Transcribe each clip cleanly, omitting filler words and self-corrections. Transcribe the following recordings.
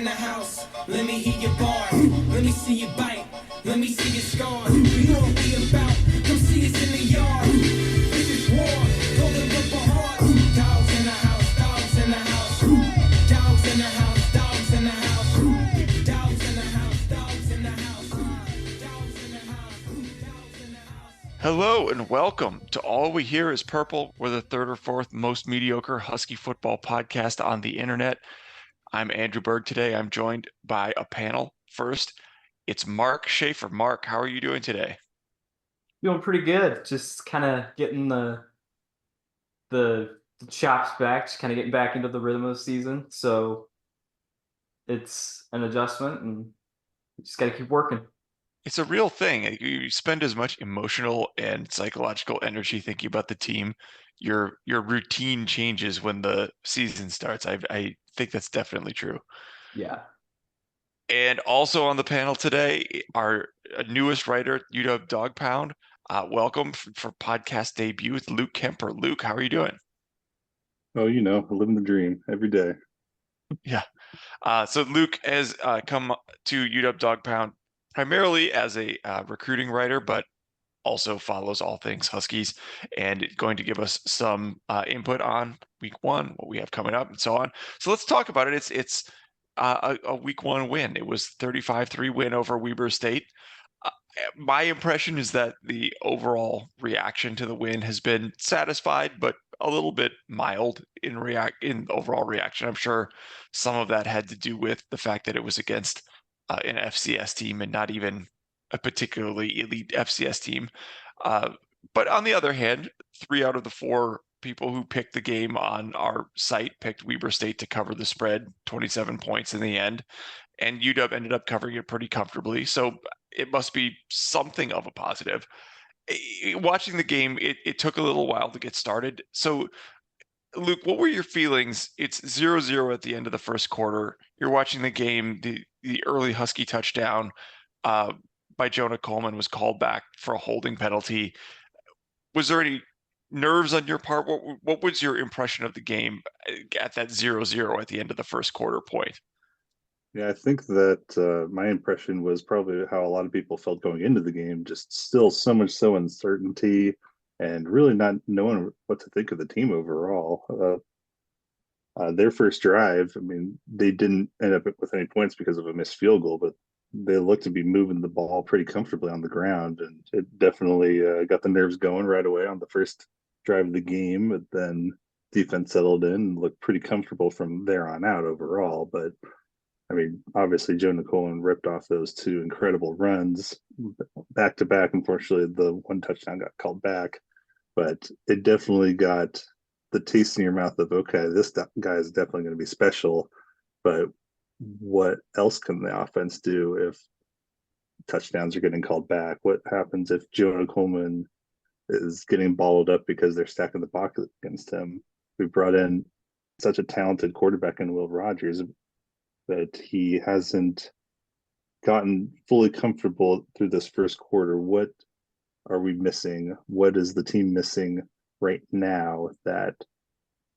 the house. Let me hear your bars. Let me see you bite. Let me see your scars. You know what we about. Come see us in the yard. This is war. Go to rip a heart. Dogs in the house. Dogs in the house. Dogs in the house. Dogs in the house. Dogs in the house. Dogs in the house. Dogs in the house. Dogs in the house. Hello and welcome to All We Hear is Purple. We're the third or fourth most mediocre Husky football podcast on the internet. I'm Andrew Berg today. I'm joined by a panel. First, it's Mark Schaefer. Mark, how are you doing today? Feeling pretty good. Just kind of getting the chops back, just kind of getting back into the rhythm of the season. So it's an adjustment, and you just got to keep working. It's a real thing. You spend as much emotional and psychological energy thinking about the team. Your routine changes when the season starts. I think that's definitely true. Yeah. And also on the panel today, our newest writer, UW Dog Pound. Welcome for podcast debut with Luke Kemper. Luke, how are you doing? Oh, living the dream every day. Yeah. So Luke has come to UW Dog Pound primarily as a recruiting writer, but also follows all things Huskies and going to give us some input on week one, what we have coming up, and so on. So let's talk about it. It's a week one win. It was 35-3 win over Weber State. My impression is that the overall reaction to the win has been satisfied, but a little bit mild in overall reaction. I'm sure some of that had to do with the fact that it was against an FCS team and not even a particularly elite FCS team. But on the other hand, 3 out of the 4 people who picked the game on our site picked Weber State to cover the spread, 27 points in the end. And UW ended up covering it pretty comfortably. So it must be something of a positive. Watching the game, it took a little while to get started. So, Luke, what were your feelings? It's 0-0 at the end of the first quarter. You're watching the game. The early Husky touchdown by Jonah Coleman was called back for a holding penalty. Was there any nerves on your part? What was your impression of the game at that 0-0 at the end of the first quarter point? Yeah, I think that my impression was probably how a lot of people felt going into the game, just still so uncertainty and really not knowing what to think of the team overall. Their first drive, I mean, they didn't end up with any points because of a missed field goal, but they looked to be moving the ball pretty comfortably on the ground, and it definitely got the nerves going right away on the first drive of the game. But then defense settled in and looked pretty comfortable from there on out overall. But I mean, obviously, Jonah Coleman ripped off those 2 incredible runs back to back. Unfortunately, the 1 touchdown got called back, but it definitely got the taste in your mouth of, okay, this guy is definitely going to be special. But what else can the offense do if touchdowns are getting called back? What happens if Jonah Coleman is getting balled up because they're stacking the box against him? We brought in such a talented quarterback in Will Rogers, that he hasn't gotten fully comfortable through this first quarter. What are we missing? What is the team missing right now that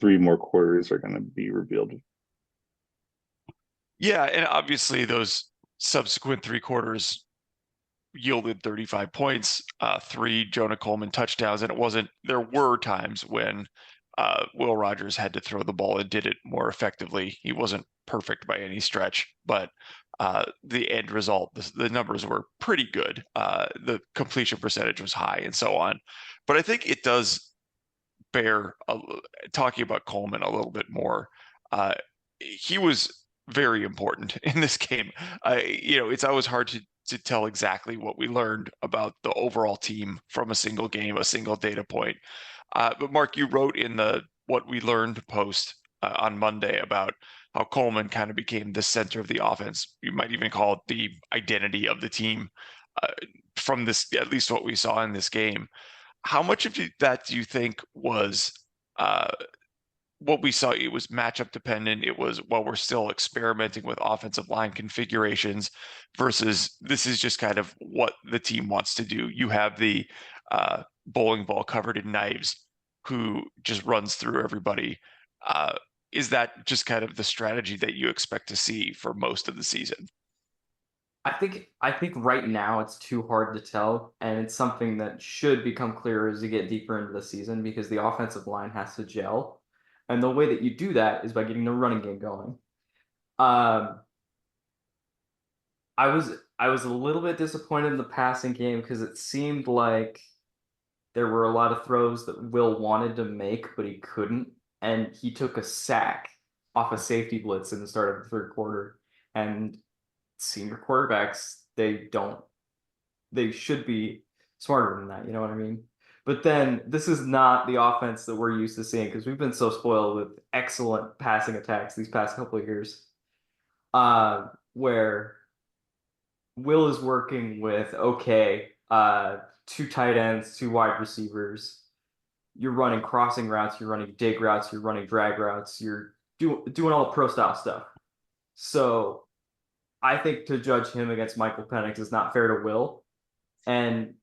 3 more quarters are going to be revealed? Yeah, and obviously those subsequent 3 quarters yielded 35 points, 3 Jonah Coleman touchdowns, and there were times when Will Rogers had to throw the ball and did it more effectively. He wasn't perfect by any stretch, but the end result, the numbers were pretty good. The completion percentage was high and so on. But I think it does bear talking about Coleman a little bit more. He was very important in this game. It's always hard to tell exactly what we learned about the overall team from a single game, a single data point. But Mark, you wrote in the What We Learned post on Monday about how Coleman kind of became the center of the offense. You might even call it the identity of the team from this, at least what we saw in this game. How much of that do you think was what we saw? It was matchup dependent. It was, well, we're still experimenting with offensive line configurations versus this is just kind of what the team wants to do. You have the bowling ball covered in knives who just runs through everybody. is that just kind of the strategy that you expect to see for most of the season? I think right now it's too hard to tell, and it's something that should become clearer as you get deeper into the season because the offensive line has to gel, and the way that you do that is by getting the running game going. Um, I was a little bit disappointed in the passing game because it seemed like there were a lot of throws that Will wanted to make, but he couldn't, and he took a sack off a safety blitz in the start of the third quarter, and senior quarterbacks, they should be smarter than that, you know what I mean? But then this is not the offense that we're used to seeing because we've been so spoiled with excellent passing attacks these past couple of years. Where Will is working with two tight ends, two wide receivers. You're running crossing routes, you're running dig routes, you're running drag routes, you're doing all the pro style stuff. So I think to judge him against Michael Penix is not fair to Will. And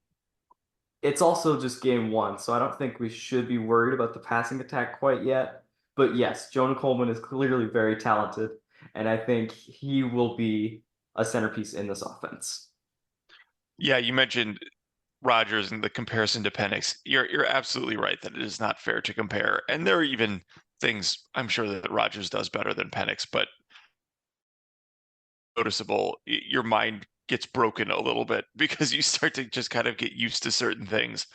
it's also just game one, so I don't think we should be worried about the passing attack quite yet. But yes, Jonah Coleman is clearly very talented, and I think he will be a centerpiece in this offense. Yeah, you mentioned Rodgers and the comparison to Penix. You're absolutely right that it is not fair to compare. And there are even things I'm sure that Rodgers does better than Penix, but noticeable, your mind gets broken a little bit because you start to just kind of get used to certain things.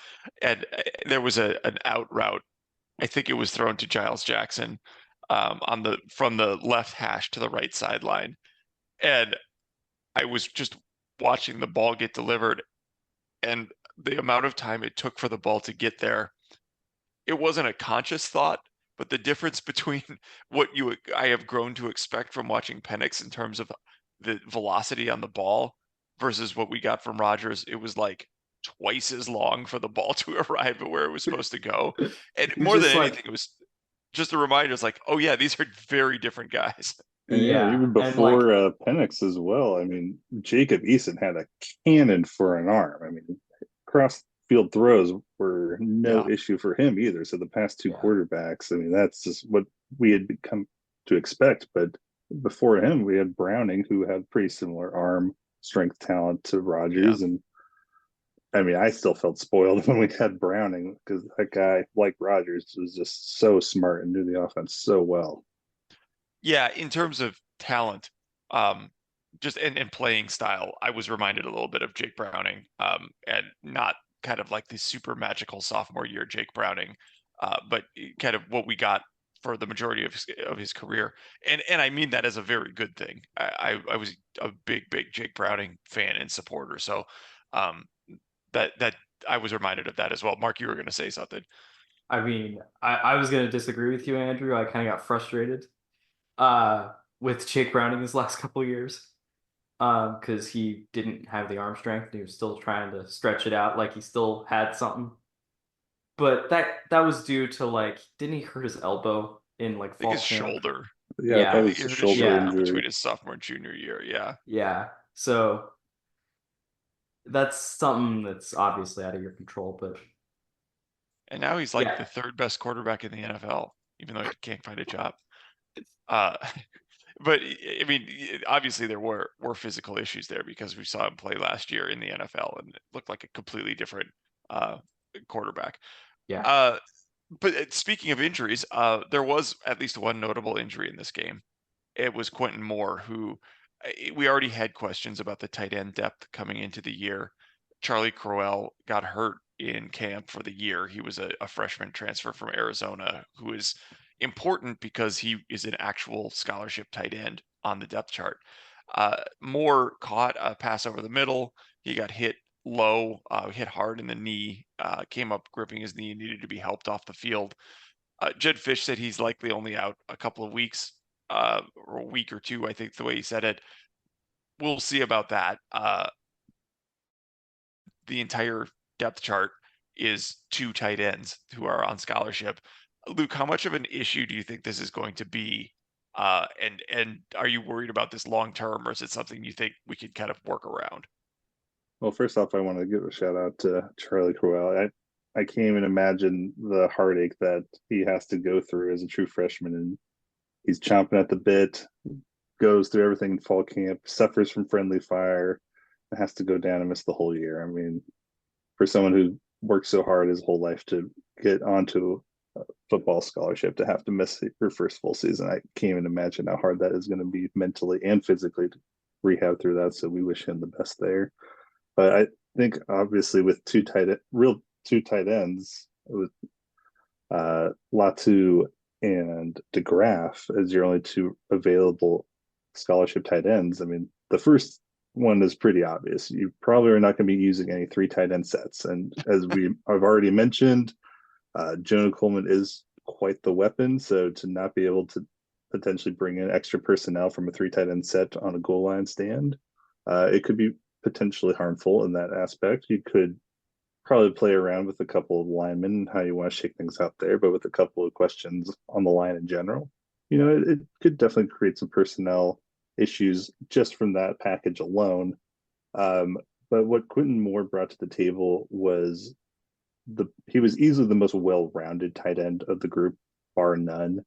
And there was an out route. I think it was thrown to Giles Jackson from the left hash to the right sideline. And I was just watching the ball get delivered, and the amount of time it took for the ball to get there, it wasn't a conscious thought, but the difference between I have grown to expect from watching Penix in terms of the velocity on the ball versus what we got from Rodgers, it was like twice as long for the ball to arrive at where it was supposed to go. And You're more than just anything, like, it was just a reminder. It's like, oh yeah, these are very different guys. And yeah, yeah, even and like, before Penix as well. I mean, Jacob Eason had a cannon for an arm. I mean, cross field throws were no Yeah. issue for him either. So the past two Yeah. quarterbacks, I mean, that's just what we had come to expect. But before him, we had Browning, who had pretty similar arm strength talent to Rodgers. And I mean, I still felt spoiled when we had Browning because that guy, like Rodgers, was just so smart and knew the offense so well. Yeah, in terms of talent, just in playing style, I was reminded a little bit of Jake Browning, and not kind of like the super magical sophomore year Jake Browning, but kind of what we got for the majority of his career. And I mean that as a very good thing. I was a big Jake Browning fan and supporter. So um, that I was reminded of that as well. Mark, you were going to say something. I mean, I was going to disagree with you, Andrew. I kind of got frustrated with Jake Browning his last couple of years because he didn't have the arm strength. And he was still trying to stretch it out like he still had something. But that was due to like, didn't he hurt his elbow in like I think fall his camp? shoulder. Yeah, Yeah. that I was think he a hurt his shoulder shoulder injury. between his sophomore and junior year. Yeah. Yeah. So that's something that's obviously out of your control, but And now he's like yeah. the third best quarterback in the NFL, even though he can't find a job. Uh, but I mean, obviously there were physical issues there because we saw him play last year in the NFL and it looked like a completely different uh, quarterback. Yeah. But speaking of injuries, there was at least one notable injury in this game. It was Quentin Moore, who we already had questions about the tight end depth coming into the year. Charlie Crowell got hurt in camp for the year. He was a freshman transfer from Arizona who is important because he is an actual scholarship tight end on the depth chart. Moore caught a pass over the middle. He got hit low, hit hard in the knee, came up gripping his knee, needed to be helped off the field. Jedd Fisch said he's likely only out a couple of weeks, or a week or two, I think the way he said it. We'll see about that. The entire depth chart is two tight ends who are on scholarship. Luke, how much of an issue do you think this is going to be? And are you worried about this long term, or is it something you think we could kind of work around? Well, first off, I want to give a shout out to Charlie Crowell. I can't even imagine the heartache that he has to go through as a true freshman and He's chomping at the bit, goes through everything in fall camp, suffers from friendly fire, and has to go down and miss the whole year. I mean, for someone who worked so hard his whole life to get onto a football scholarship, to have to miss your first full season, I can't even imagine how hard that is going to be mentally and physically to rehab through that. So we wish him the best there. But I think obviously with real two tight ends with Latu and DeGraff as your only two available scholarship tight ends. I mean, the first one is pretty obvious. You probably are not going to be using any 3 tight end sets. And as I've already mentioned, Jonah Coleman is quite the weapon. So to not be able to potentially bring in extra personnel from a 3 tight end set on a goal line stand, it could be potentially harmful in that aspect. You could probably play around with a couple of linemen and how you want to shake things out there, but with a couple of questions on the line in general, it could definitely create some personnel issues just from that package alone. But what Quentin Moore brought to the table was he was easily the most well-rounded tight end of the group, bar none.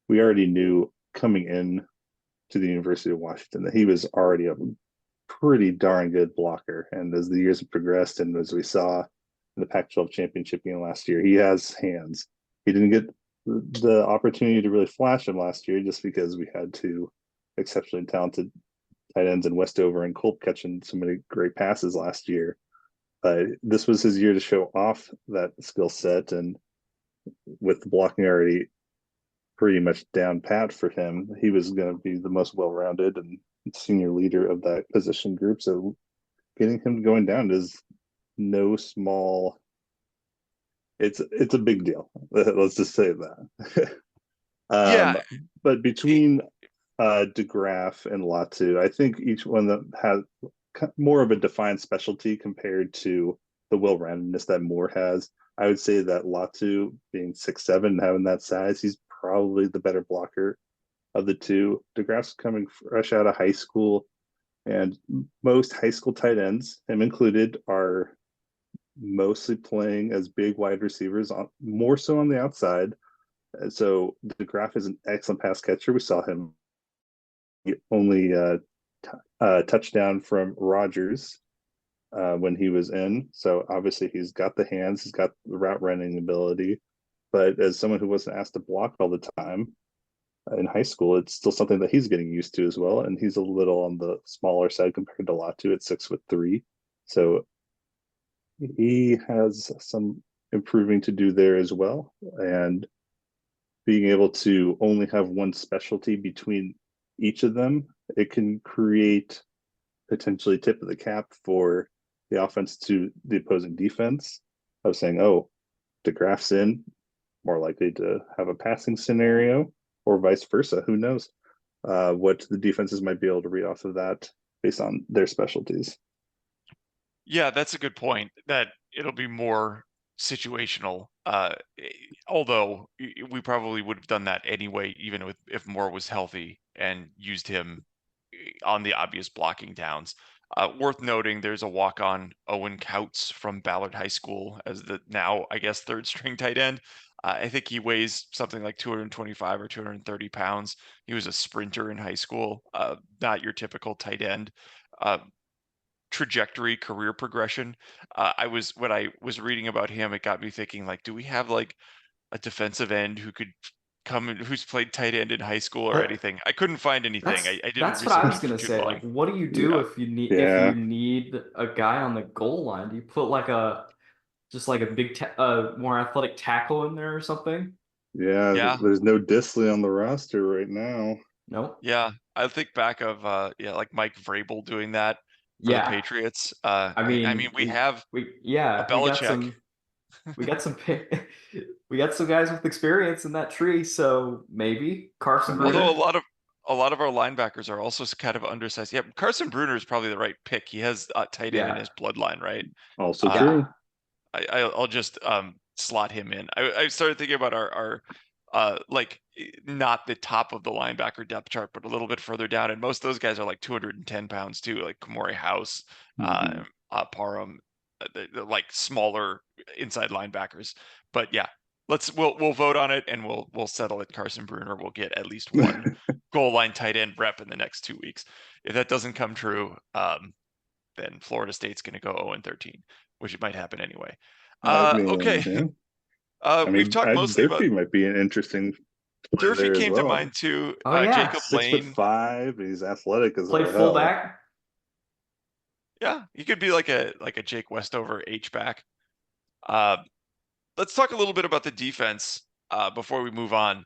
We already knew coming in to the University of Washington that he was already a pretty darn good blocker. And as the years have progressed, and as we saw in the Pac-12 championship game last year, he has hands. He didn't get the opportunity to really flash him last year just because we had 2 exceptionally talented tight ends in Westover and Culp catching so many great passes last year. But this was his year to show off that skill set, and with the blocking already pretty much down pat for him, he was going to be the most well-rounded and senior leader of that position group. So getting him going down is no small, it's a big deal. Let's just say that. Yeah. But between DeGraff and Latu, I think each one that has more of a defined specialty compared to the well-roundedness that Moore has. I would say that Latu, being 6'7" and having that size, he's probably the better blocker of the two. DeGraff's coming fresh out of high school, and most high school tight ends, him included, are mostly playing as big wide receivers, more so on the outside. So DeGraff is an excellent pass catcher. We saw him only touchdown from Rodgers when he was in. So obviously he's got the hands, he's got the route running ability. But as someone who wasn't asked to block all the time in high school, it's still something that he's getting used to as well. And he's a little on the smaller side compared to Latu at 6'3". So he has some improving to do there as well. And being able to only have one specialty between each of them, it can create potentially tip of the cap for the offense to the opposing defense of saying, oh, DeGraff's in, more likely to have a passing scenario, or vice versa. Who knows what the defenses might be able to read off of that based on their specialties. Yeah, that's a good point, that it'll be more situational. Although we probably would have done that anyway, even if Moore was healthy and used him on the obvious blocking downs. Worth noting, there's a walk-on, Owen Couts from Ballard High School, as the now, I guess, third string tight end. I think he weighs something like 225 or 230 pounds. He was a sprinter in high school, not your typical tight end. Trajectory, career progression. When I was reading about him, it got me thinking, like, do we have like a defensive end who could come in, who's played tight end in high school or But anything? I couldn't find anything. I didn't that's what I was research gonna too say. long. Like, what do you do if you need a guy on the goal line? Do you put like just like a big more athletic tackle in there or something? Yeah, There's no Disley on the roster right now. No. yeah. I think back of like Mike Vrabel doing that for the Yeah. Patriots. I I mean, mean, we have a we got Belichick. we got some we got some guys with experience in that tree, so maybe Carson Although Bruner. a lot of our linebackers are also kind of undersized. Yeah, Carson Bruner is probably the right pick. He has tight end in Yeah. his bloodline, right? Also Yeah. true. I'll just slot him in. I started thinking about our like not the top of the linebacker depth chart, but a little bit further down. And most of those guys are like 210 pounds too, like Kamori House, Parham, they're like smaller inside linebackers. But yeah, we'll vote on it, and we'll settle it. Carson Bruner will get at least one goal line tight end rep in the next 2 weeks. If that doesn't come true, then Florida State's going to go 0-13, which it might happen anyway. Okay. Yeah. I We've mean, talked mostly about Durfee might be an interesting player Durfee there as came to well. mind too. Oh, yeah. Jacob 6'5", he's athletic as all Played hell. fullback. Yeah, he could be like a Jake Westover H-back. Let's talk a little bit about the defense before we move on.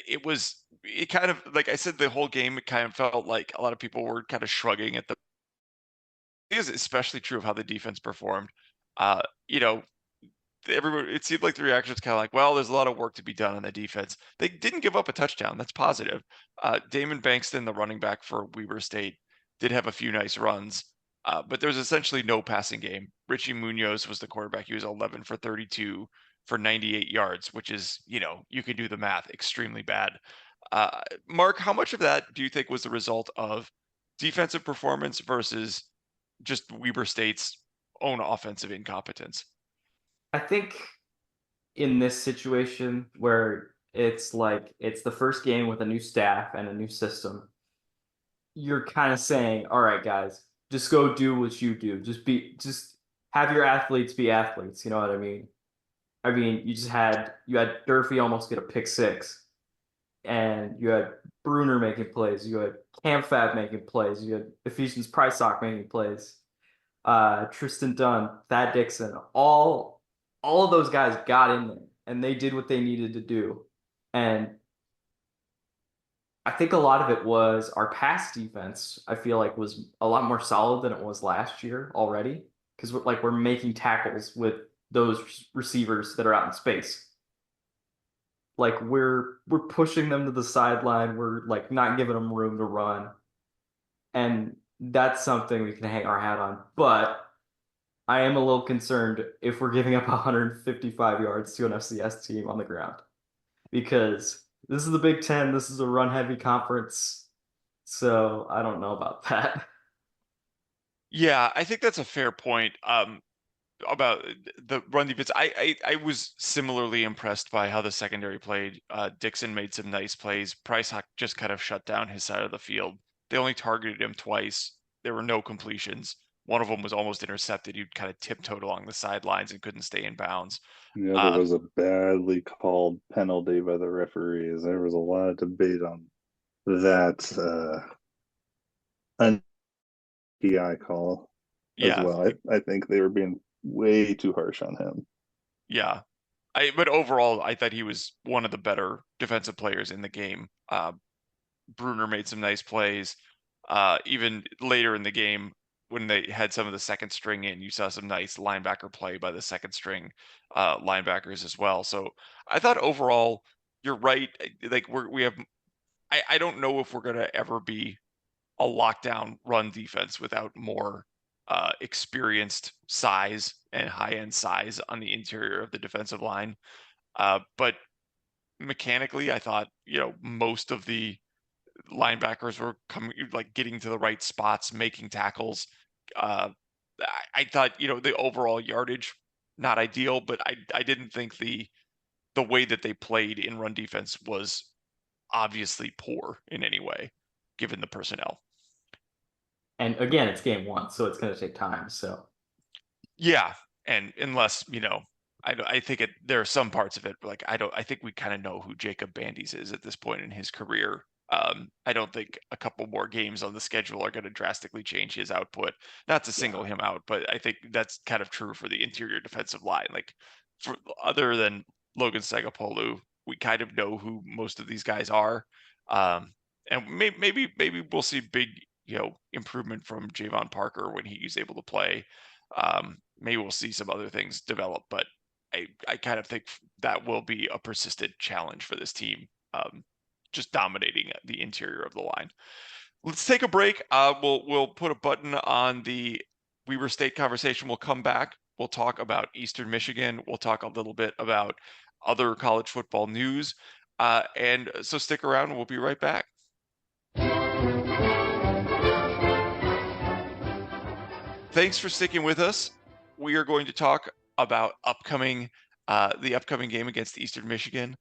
It kind of, like I said, the whole game, it kind of felt like a lot of people were kind of shrugging at the. It is especially true of how the defense performed. You know, everybody, it seemed like the reaction was kind of like, well, there's a lot of work to be done on the defense. They didn't give up a touchdown. That's positive. Damon Bankston, the running back for Weber State, did have a few nice runs, but there was essentially no passing game. Richie Munoz was the quarterback. He was 11 for 32 for 98 yards, which is, you can do the math, extremely bad. Mark, how much of that do you think was the result of defensive performance versus just Weber State's own offensive incompetence? I think in this situation where it's like it's the first game with a new staff and a new system, you're kind of saying, all right, guys, just go do what you do. Just have your athletes be athletes. You know what I mean? I mean, you had Durfee almost get a pick six, and you had Bruner making plays. You had Camfab making plays. You had Ephesians Prysock making plays. Tristan Dunn, Thad Dixon, all of those guys got in there and they did what they needed to do. And I think a lot of it was our pass defense, I feel like, was a lot more solid than it was last year already. Because we're making tackles with those receivers that are out in space. Like we're pushing them to the sideline. We're like not giving them room to run. And that's something we can hang our hat on. But I am a little concerned if we're giving up 155 yards to an FCS team on the ground, because this is the Big Ten. This is a run-heavy conference. So I don't know about that. Yeah, I think that's a fair point. About the run defense, I was similarly impressed by how the secondary played. Dixon made some nice plays. Prysock just kind of shut down his side of the field. They only targeted him twice. There were no completions. One of them was almost intercepted. He kind of tiptoed along the sidelines and couldn't stay in bounds. Yeah, there was a badly called penalty by the referees. There was a lot of debate on that PI call as well. I think they were being way too harsh on him. Yeah. But overall, I thought he was one of the better defensive players in the game. Bruner made some nice plays. Even later in the game, when they had some of the second string in, you saw some nice linebacker play by the second string linebackers as well. So I thought overall, you're right. Like I don't know if we're going to ever be a lockdown run defense without more experienced size and high-end size on the interior of the defensive line. But mechanically, I thought, most of the linebackers were getting to the right spots, making tackles. I thought, the overall yardage, not ideal, but I didn't think the way that they played in run defense was obviously poor in any way, given the personnel. And again, it's game one, so it's going to take time. So, yeah, and unless I think there are some parts of it like I think we kind of know who Jacob Bandes is at this point in his career. I don't think a couple more games on the schedule are going to drastically change his output. Not to single him out, but I think that's kind of true for the interior defensive line. Like, for other than Logan Segapolu, we kind of know who most of these guys are, and maybe we'll see big improvement from Javon Parker when he's able to play. Maybe we'll see some other things develop, but I kind of think that will be a persistent challenge for this team, just dominating the interior of the line. Let's take a break. We'll put a button on the Weber State conversation. We'll come back. We'll talk about Eastern Michigan. We'll talk a little bit about other college football news. And so stick around and we'll be right back. Thanks for sticking with us. We are going to talk about upcoming the upcoming game against Eastern Michigan.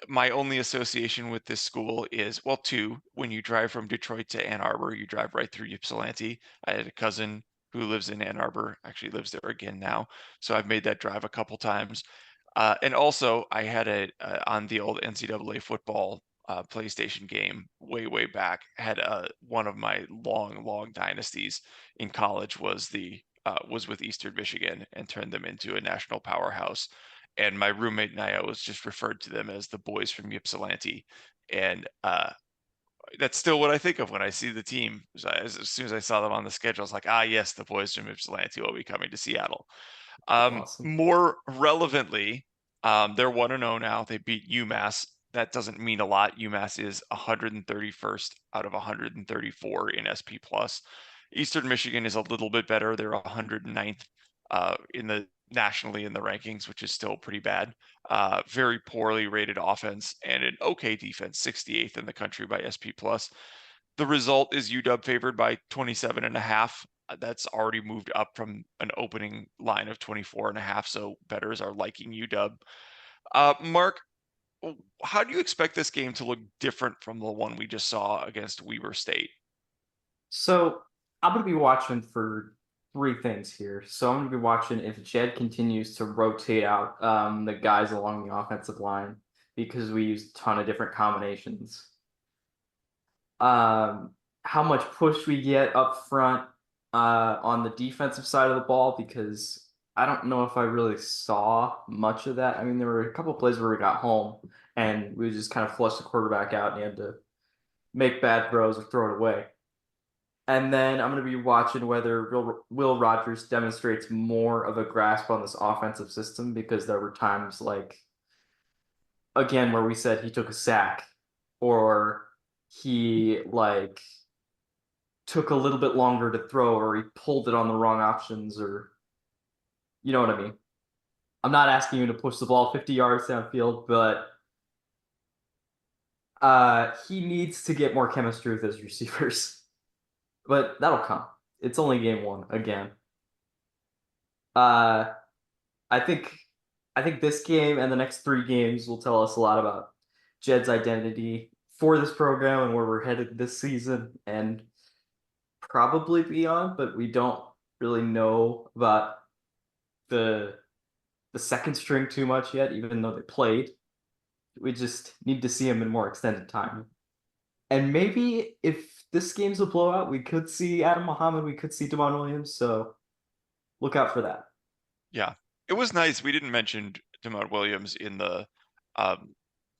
My only association with this school is, well, two. When you drive from Detroit to Ann Arbor, you drive right through Ypsilanti. I had a cousin who lives in Ann Arbor, actually lives there again now. So I've made that drive a couple times. And also, I had on the old NCAA football PlayStation game way back. Had one of my long dynasties in college was with Eastern Michigan and turned them into a national powerhouse. And my roommate and I always just referred to them as the boys from Ypsilanti. And that's still what I think of when I see the team. So as soon as I saw them on the schedule, I was like, ah, yes, the boys from Ypsilanti will be coming to Seattle. Awesome. More relevantly, they're 1-0 now. They beat UMass. That doesn't mean a lot. UMass is 131st out of 134 in SP plus. Eastern Michigan is a little bit better. They're 109th in the nationally in the rankings, which is still pretty bad. Very poorly rated offense and an okay defense, 68th in the country by SP plus. The result is UW favored by 27.5. That's already moved up from an opening line of 24.5. So bettors are liking UW. Mark, how do you expect this game to look different from the one we just saw against Weber State? So I'm going to be watching for three things here. So I'm going to be watching if Jedd continues to rotate out the guys along the offensive line because we use a ton of different combinations. How much push we get up front on the defensive side of the ball, because I don't know if I really saw much of that. I mean, there were a couple plays where we got home and we just kind of flushed the quarterback out and he had to make bad throws or throw it away. And then I'm going to be watching whether Will Rogers demonstrates more of a grasp on this offensive system, because there were times like, again, where we said he took a sack or he like took a little bit longer to throw or he pulled it on the wrong options, or you know what I mean. I'm not asking you to push the ball 50 yards downfield, but he needs to get more chemistry with his receivers. But that'll come. It's only game one again. I think this game and the next three games will tell us a lot about Jedd's identity for this program and where we're headed this season and probably beyond, but we don't really know about the second string too much yet, even though they played. We just need to see him in more extended time. And maybe if this game's a blowout, we could see Adam Muhammad, we could see Devon Williams, so look out for that. Yeah, it was nice. We didn't mention Demont Williams in the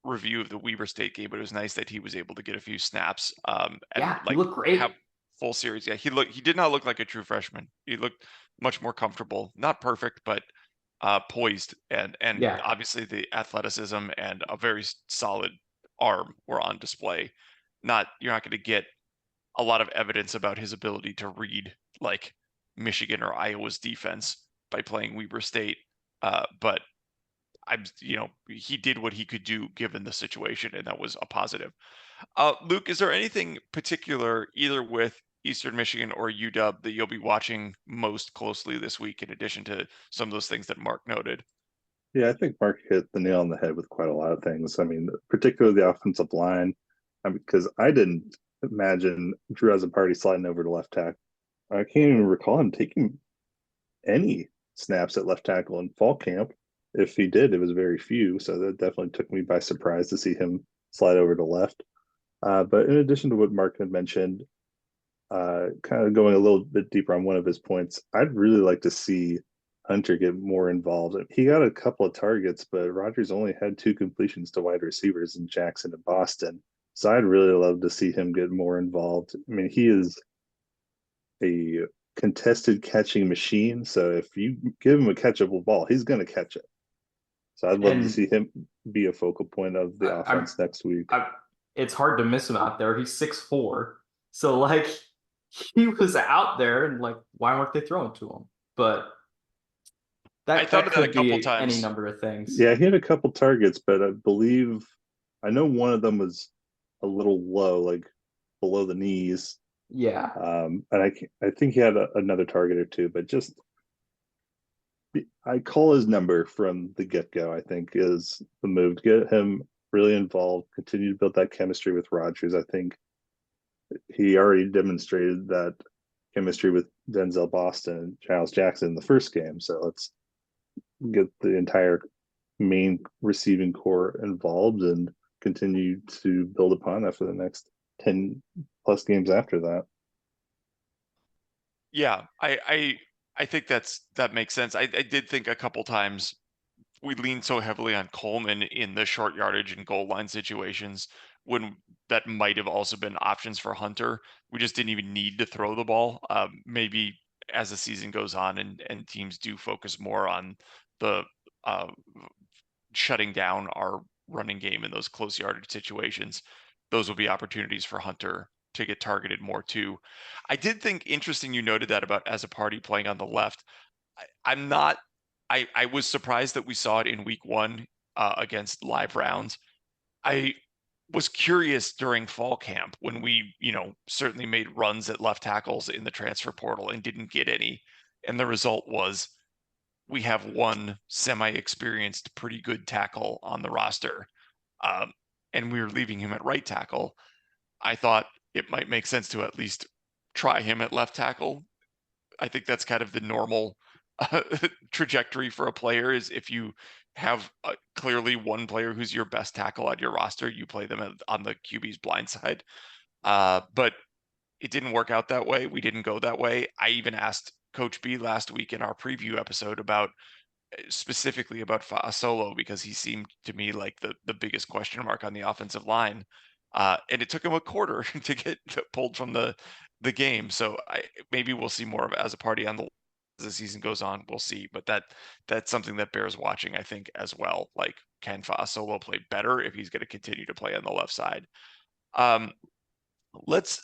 review of the Weber State game, but it was nice that he was able to get a few snaps. And Yeah, he like looked great. have full series. Yeah, he did not look like a true freshman. He looked much more comfortable, not perfect, but poised, and Yeah. obviously the athleticism and a very solid arm were on display. You're not going to get a lot of evidence about his ability to read like Michigan or Iowa's defense by playing Weber State. But he did what he could do given the situation, and that was a positive. Luke, is there anything particular either with Eastern Michigan or UW that you'll be watching most closely this week, in addition to some of those things that Mark noted? Yeah, I think Mark hit the nail on the head with quite a lot of things. I mean, particularly the offensive line, because I didn't imagine Drew as a party sliding over to left tackle. I can't even recall him taking any snaps at left tackle in fall camp. If he did, it was very few. So that definitely took me by surprise to see him slide over to left. But in addition to what Mark had mentioned, kind of going a little bit deeper on one of his points, I'd really like to see Hunter get more involved. He got a couple of targets, but Rogers only had 2 completions to wide receivers in Jackson and Boston. So I'd really love to see him get more involved. I mean, he is a contested catching machine. So if you give him a catchable ball, he's going to catch it. So I'd love to see him be a focal point of the offense next week. It's hard to miss him out there. He's 6'4". So like he was out there and like, why weren't they throwing to him? But I thought of that a couple times. Any number of things. Yeah, he had a couple targets, but I know one of them was a little low, like below the knees. Yeah. And I think he had another target or two, but just I call his number from the get-go, I think, is the move to get him really involved, continue to build that chemistry with Rodgers. I think he already demonstrated that chemistry with Denzel Boston and Giles Jackson in the first game. So let's get the entire main receiving core involved and continue to build upon that for the next 10 plus games after that. Yeah, I think that makes sense. I did think a couple times we leaned so heavily on Coleman in the short yardage and goal line situations when that might have also been options for Hunter. We just didn't even need to throw the ball. Maybe as the season goes on and teams do focus more on the uh, shutting down our running game in those close yardage situations, those will be opportunities for Hunter to get targeted more too. I did think interesting you noted that about as a party playing on the left. I'm not. I was surprised that we saw it in week one against live rounds. I was curious during fall camp when we, certainly made runs at left tackles in the transfer portal and didn't get any. And the result was we have one semi-experienced, pretty good tackle on the roster. And we were leaving him at right tackle. I thought it might make sense to at least try him at left tackle. I think that's kind of the normal trajectory for a player is if you have clearly one player who's your best tackle on your roster, you play them on the QB's blind side. But it didn't work out that way. We didn't go that way. I even asked Coach B last week in our preview episode about specifically about Solo because he seemed to me like the biggest question mark on the offensive line. And it took him a quarter to get pulled from the game. So maybe we'll see more of it as a party on as the season goes on. We'll see, but that's something that bears watching, I think, as well. Like, can Solo play better if he's going to continue to play on the left side? Let's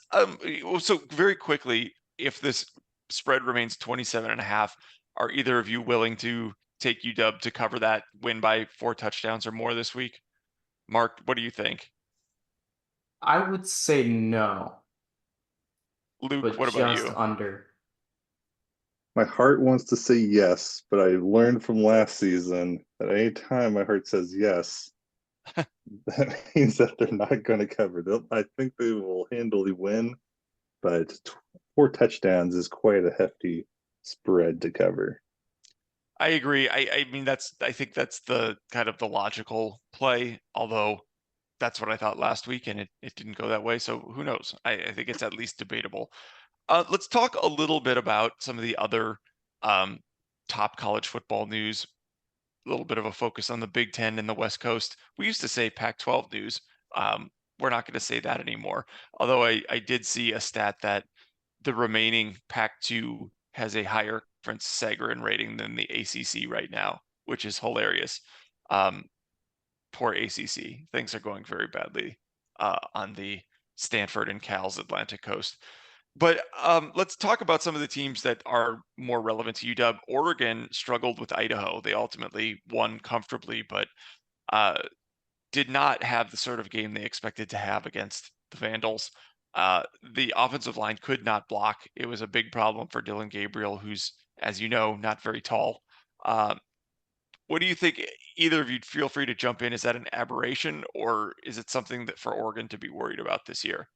so very quickly, if this spread remains 27.5, are either of you willing to take UW to cover that win by 4 touchdowns or more this week? Mark, what do you think? I would say no, Luke, but what about just you? under. My heart wants to say yes, but I learned from last season that any time my heart says yes, that means that they're not going to cover. I think they will handily win, but 4 touchdowns is quite a hefty spread to cover. I agree. I mean, I think that's the kind of the logical play, although that's what I thought last week and it didn't go that way. So who knows? I think it's at least debatable. Let's talk a little bit about some of the other top college football news. A little bit of a focus on the Big Ten and the West Coast. We used to say Pac-12 news. We're not going to say that anymore. Although I did see a stat that the remaining Pac-2 has a higher conference Sagarin rating than the ACC right now, which is hilarious. Poor ACC. Things are going very badly on the Stanford and Cal's Atlantic coast. But let's talk about some of the teams that are more relevant to UW. Oregon struggled with Idaho. They ultimately won comfortably, but did not have the sort of game they expected to have against the Vandals. The offensive line could not block. It was a big problem for Dylan Gabriel, who's, as you know, not very tall. What do you think? Either of you feel free to jump in. Is that an aberration or is it something that for Oregon to be worried about this year?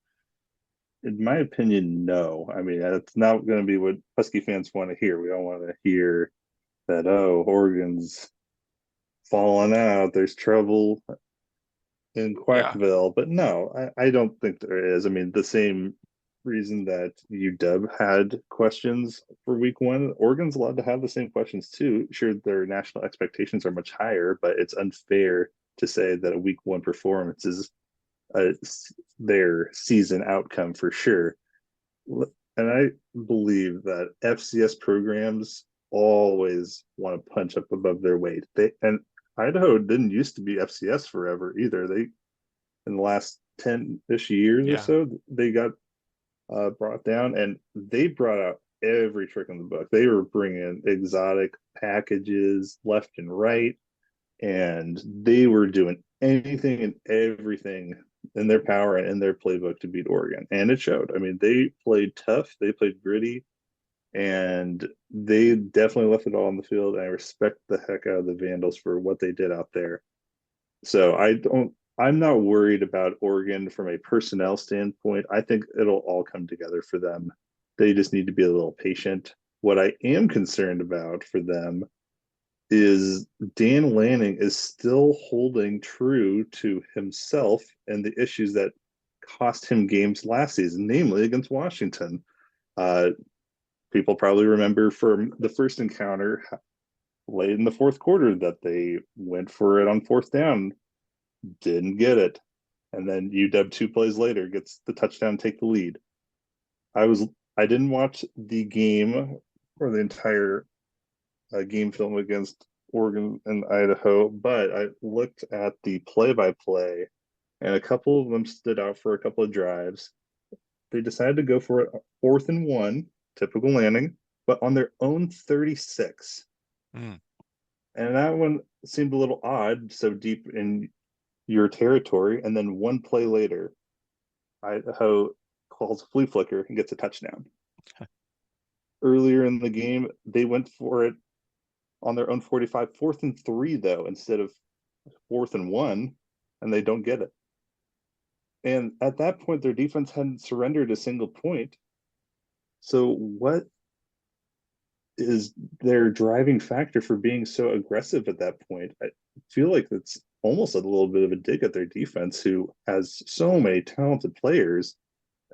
In my opinion, no. I mean, that's not going to be what Husky fans want to hear. We don't want to hear that, oh, Oregon's falling out. There's trouble in Yeah. Quackville. But no, I don't think there is. I mean, the same reason that UW had questions for week one, Oregon's allowed to have the same questions too. Sure, their national expectations are much higher, but it's unfair to say that a week one performance is their season outcome for sure. And I believe that FCS programs always want to punch up above their weight. And Idaho didn't used to be FCS forever either. They, in the last 10-ish years or Yeah. so, they got brought down, and they brought out every trick in the book. They were bringing exotic packages left and right, and they were doing anything and everything in their power and in their playbook to beat Oregon, and it showed. I mean, they played tough, they played gritty, and they definitely left it all on the field. And I respect the heck out of the Vandals for what they did out there. So I'm not worried about Oregon from a personnel standpoint. I think it'll all come together for them. They just need to be a little patient. What I am concerned about for them is Dan Lanning is still holding true to himself and the issues that cost him games last season, namely against Washington. People probably remember from the first encounter late in the fourth quarter that they went for it on fourth down, didn't get it. And then UW 2 plays later gets the touchdown, take the lead. I didn't watch the game or the entire game film against Oregon and Idaho, but I looked at the play-by-play, and a couple of them stood out for a couple of drives. They decided to go for it 4th and 1, typical Lanning, but on their own 36. Mm. And that one seemed a little odd, so deep in your territory. And then 1 play later, Idaho calls a flea flicker and gets a touchdown. Earlier in the game, they went for it on their own 45, 4th and 3, though, instead of 4th and 1, and they don't get it. And at that point, their defense hadn't surrendered a single point. So what is their driving factor for being so aggressive at that point? I feel like that's almost a little bit of a dig at their defense, who has so many talented players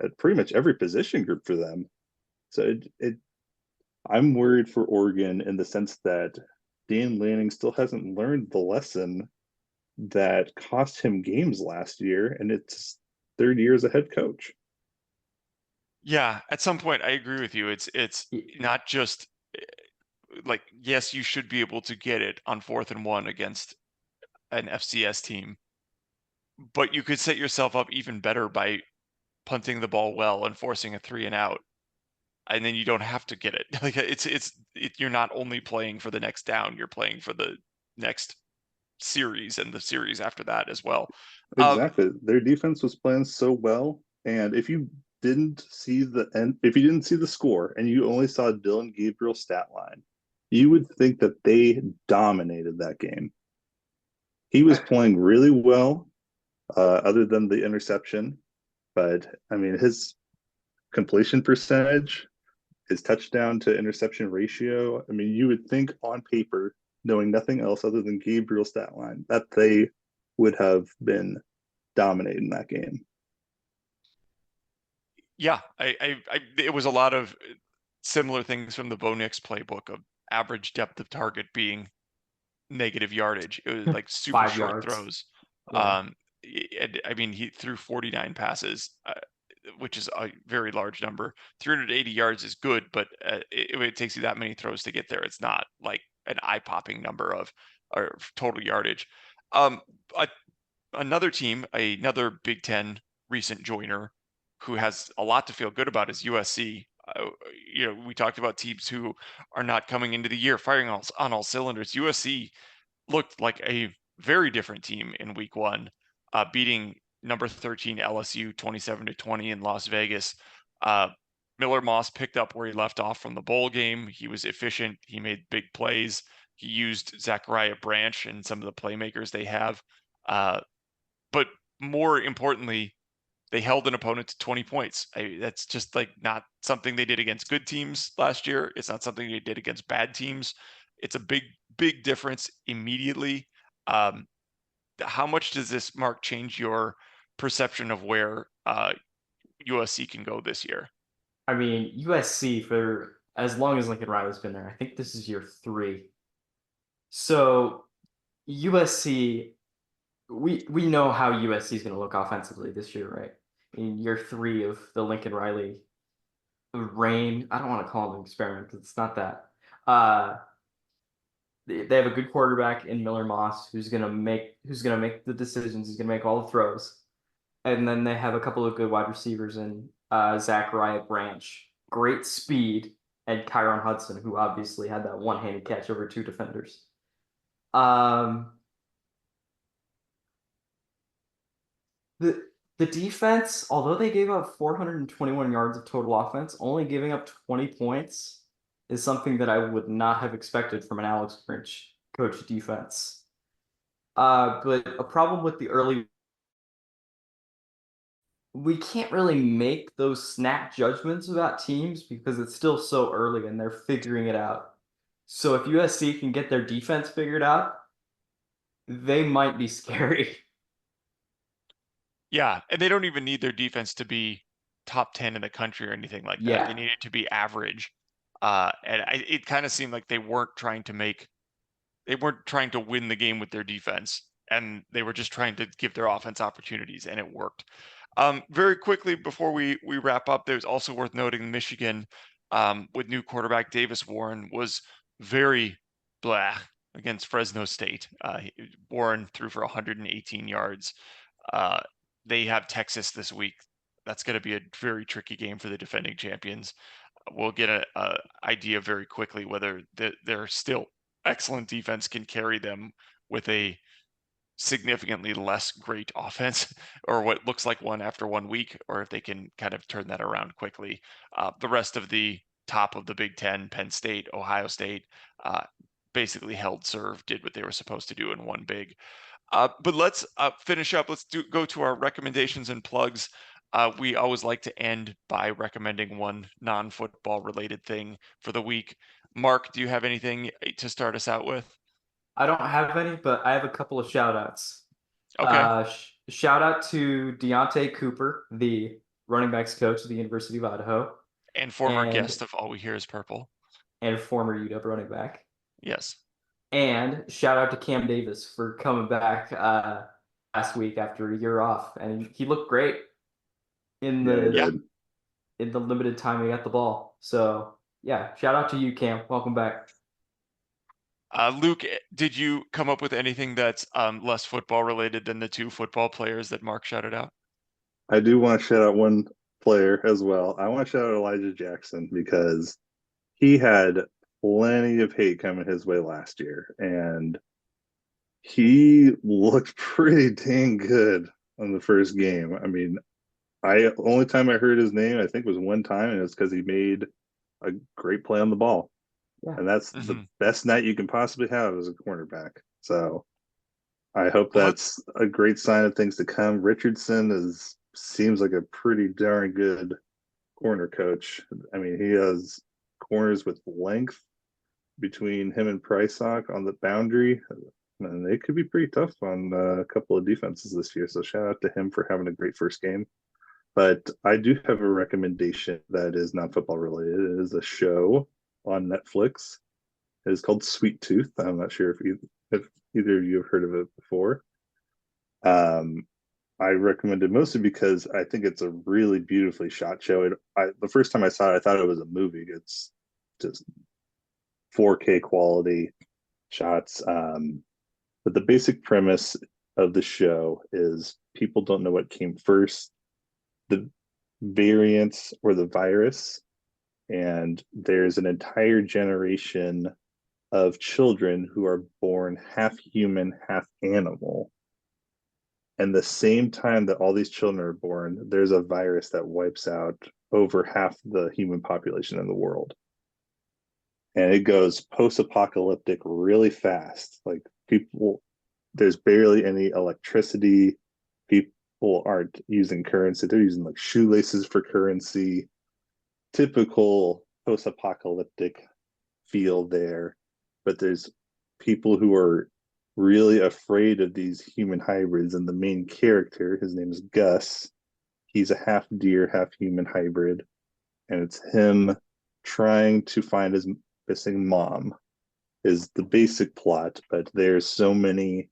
at pretty much every position group for them. So I'm worried for Oregon in the sense that Dan Lanning still hasn't learned the lesson that cost him games last year, and it's 3rd year as a head coach. Yeah, at some point I agree with you. It's not just like, yes, you should be able to get it on 4th and 1 against an FCS team, but you could set yourself up even better by punting the ball well and forcing a 3-and-out, and then you don't have to get it. Like you're not only playing for the next down, you're playing for the next series and the series after that as well. Exactly. Their defense was playing so well, and if you didn't see the score and you only saw Dylan Gabriel's stat line, you would think that they dominated that game. He was playing really well, other than the interception. But I mean, his completion percentage, his touchdown to interception ratio, I mean, you would think on paper, knowing nothing else other than Gabriel's stat line, that they would have been dominating that game. Yeah, it was a lot of similar things from the Bo Nix playbook of average depth of target being negative yardage. It was like super 5 short yards. throws. Yeah. I mean, he threw 49 passes, which is a very large number. 380 yards is good, but it takes you that many throws to get there. It's not like an eye-popping number of or total yardage. Another team, another Big Ten recent joiner, who has a lot to feel good about is USC. We talked about teams who are not coming into the year firing on all cylinders. USC looked like a very different team in week 1, beating number 13 LSU 27-20 in Las Vegas. Miller Moss picked up where he left off from the bowl game. He was efficient. He made big plays. He used Zachariah Branch and some of the playmakers they have. But more importantly, they held an opponent to 20 points. That's just like not something they did against good teams last year. It's not something they did against bad teams. It's a big difference immediately. How much does this, Mark, change your perception of where USC can go this year? I mean, USC, for as long as Lincoln Riley's been there, I think this is year 3. So USC, we know how USC is going to look offensively this year, right? In year 3 of the Lincoln Riley reign. I don't want to call it an experiment because it's not that. They have a good quarterback in Miller Moss who's gonna make the decisions. He's gonna make all the throws, and then they have a couple of good wide receivers in Zachariah Branch, great speed, and Kyron Hudson, who obviously had that one-handed catch over 2 defenders. The defense, although they gave up 421 yards of total offense, only giving up 20 points, is something that I would not have expected from an Alex Grinch coach defense. But a problem with the early, we can't really make those snap judgments about teams because it's still so early and they're figuring it out. So if USC can get their defense figured out, they might be scary. Yeah, and they don't even need their defense to be top 10 in the country or anything like that. They Yeah. need it to be average. It kind of seemed like they weren't trying to win the game with their defense, and they were just trying to give their offense opportunities, and it worked. Very quickly before we wrap up, there's also worth noting Michigan, with new quarterback Davis Warren, was very blah against Fresno State. Warren threw for 118 yards. They have Texas this week. That's going to be a very tricky game for the defending champions. We'll get a idea very quickly whether their still excellent defense can carry them with a significantly less great offense, or what looks like one after 1 week, or if they can kind of turn that around quickly. The rest of the top of the Big Ten, Penn State, Ohio State, basically held serve, did what they were supposed to do and won big. But let's finish up. Let's go to our recommendations and plugs. We always like to end by recommending one non-football related thing for the week. Mark, do you have anything to start us out with? I don't have any, but I have a couple of shout outs. Okay. Shout out to Deontay Cooper, the running backs coach at the University of Idaho, And former and guest of All We Hear Is Purple. and former UW running back. Yes. And shout out to Cam Davis for coming back last week after a year off, and he looked great in Yeah, the he did. in the limited time he got the ball. So yeah, shout out to you, Cam. Welcome back. Luke, did you come up with anything that's less football related than the two football players that Mark shouted out? I do want to shout out one player as well. I want to shout out Elijah Jackson because he had plenty of hate coming his way last year, and he looked pretty dang good on the first game. I mean, only time I heard his name, I think, was one time, and it's because he made a great play on the ball. Yeah. And that's the best night you can possibly have as a cornerback. So I hope Well, that's a great sign of things to come. Richardson seems like a pretty darn good corner coach. I mean, he has corners with length between him and Prysock on the boundary, and they could be pretty tough on a couple of defenses this year. So shout out to him for having a great first game. But I do have a recommendation that is not football related. It is a show on Netflix. It is called Sweet Tooth. I'm not sure if either of you have heard of it before. I recommend it mostly because I think it's a really beautifully shot show. The first time I saw it, I thought it was a movie. It's just 4K quality shots. But the basic premise of the show is people don't know what came first, the variants or the virus. And there's an entire generation of children who are born half human, half animal. And the same time that all these children are born, there's a virus that wipes out over half the human population in the world. And it goes post-apocalyptic really fast. Like there's barely any electricity. People aren't using currency. They're using like shoelaces for currency. Typical post-apocalyptic feel there, but there's people who are really afraid of these human hybrids, and the main character, his name is Gus, he's a half deer, half human hybrid, and it's him trying to find his missing mom is the basic plot, but there's so many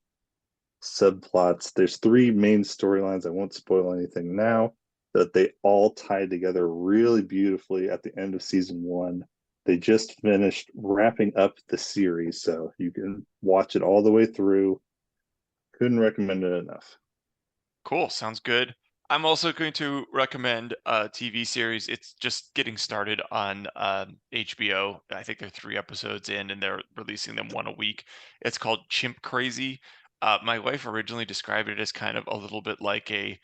subplots. There's 3 main storylines. I won't spoil anything now, that they all tie together really beautifully at the end of season 1. They just finished wrapping up the series, so you can watch it all the way through. Couldn't recommend it enough. Cool. Sounds good. I'm also going to recommend a TV series. It's just getting started on HBO. I think they're 3 episodes in, and they're releasing them 1 a week. It's called Chimp Crazy. My wife originally described it as kind of a little bit like a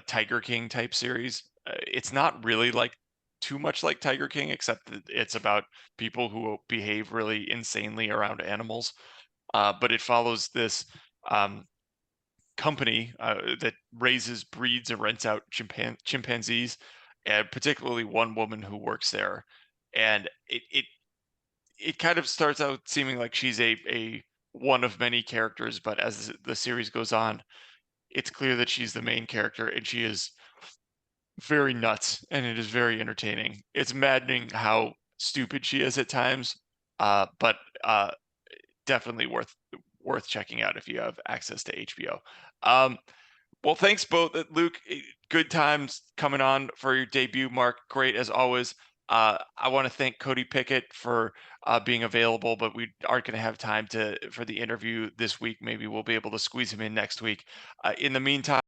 Tiger King type series. It's not really like too much like Tiger King, except that it's about people who behave really insanely around animals. But it follows this company that raises, breeds, and rents out chimpanzees, and particularly one woman who works there. And it kind of starts out seeming like she's a one of many characters, but as the series goes on, it's clear that she's the main character, and she is very nuts, and it is very entertaining. It's maddening how stupid she is at times, but definitely worth checking out if you have access to HBO. Um, well, thanks both, Luke. Good times coming on for your debut, Mark. Great as always. I want to thank Cody Pickett for being available, but we aren't going to have time for the interview this week. Maybe we'll be able to squeeze him in next week. In the meantime.